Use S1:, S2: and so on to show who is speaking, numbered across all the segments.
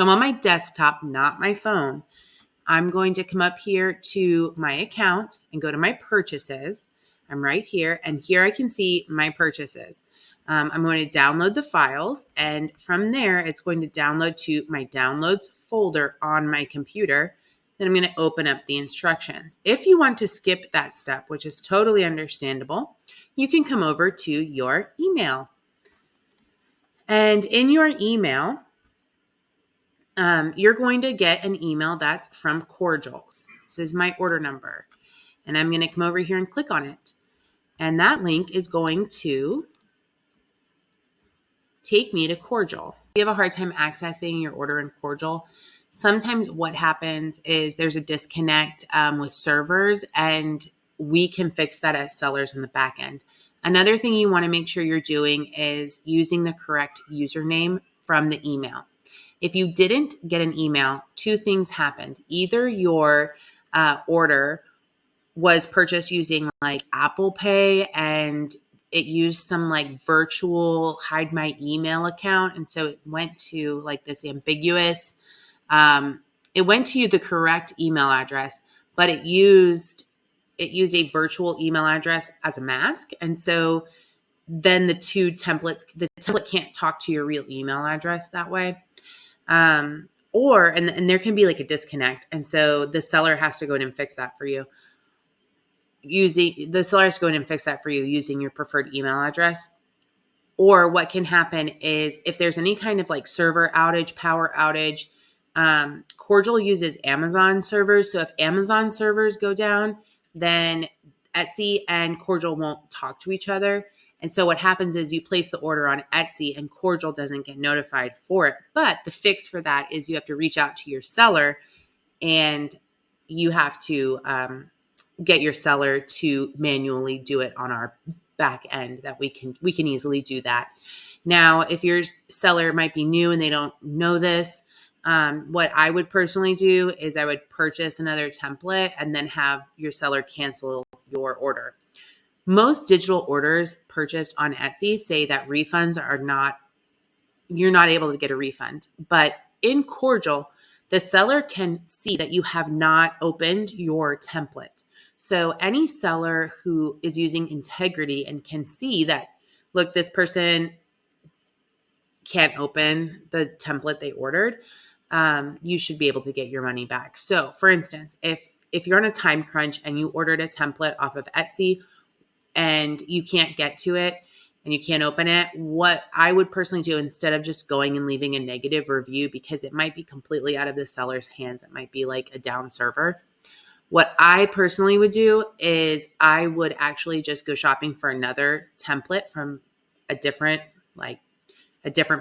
S1: I'm on my desktop, not my phone. I'm going to come up here to my account and go to my purchases. I'm right here, and here I can see my purchases. I'm going to download the files, and from there, it's going to download to my downloads folder on my computer. Then I'm going to open up the instructions. If you want to skip that step, which is totally understandable, you can come over to your email. And in your email, you're going to get an email that's from Corjl. This is my order number. And I'm going to come over here and click on it. And that link is going to take me to Corjl. If you have a hard time accessing your order in Corjl, sometimes what happens is there's a disconnect with servers, and we can fix that as sellers in the back end. Another thing you want to make sure you're doing is using the correct username from the email. If you didn't get an email, two things happened. Either your order was purchased using like Apple Pay and it used some like virtual hide my email account. And so it went to like this ambiguous, it went to the correct email address, but it used a virtual email address as a mask. And so then the template can't talk to your real email address that way. And there can be like a disconnect. And so the seller has to go in and fix that for you. Using your preferred email address. Or what can happen is if there's any kind of like server outage, power outage, Corjl uses Amazon servers. So if Amazon servers go down, then Etsy and Corjl won't talk to each other. And so what happens is you place the order on Etsy and Corjl doesn't get notified for it. But the fix for that is you have to reach out to your seller and you have to get your seller to manually do it on our back end. That we can easily do that. Now, if your seller might be new and they don't know this, what I would personally do is I would purchase another template and then have your seller cancel your order. Most digital orders purchased on Etsy say that you're not able to get a refund. But in Corjl, the seller can see that you have not opened your template. So any seller who is using integrity and can see that, look, this person can't open the template they ordered, you should be able to get your money back. So for instance, if you're on a time crunch and you ordered a template off of Etsy and you can't get to it and you can't open it, what I would personally do instead of just going and leaving a negative review, because it might be completely out of the seller's hands, it might be like a down server. What I personally would do is I would actually just go shopping for another template from a different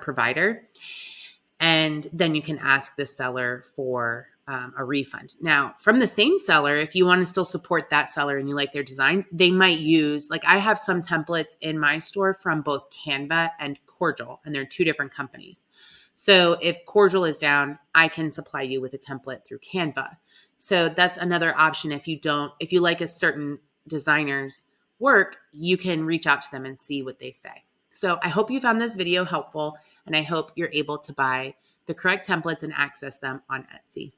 S1: provider. And then you can ask the seller for a refund. Now, from the same seller, if you want to still support that seller and you like their designs, they might use, like I have some templates in my store from both Canva and Corjl, and they're two different companies. So if Corjl is down, I can supply you with a template through Canva. So that's another option. If you like a certain designer's work, you can reach out to them and see what they say. So I hope you found this video helpful, and I hope you're able to buy the correct templates and access them on Etsy.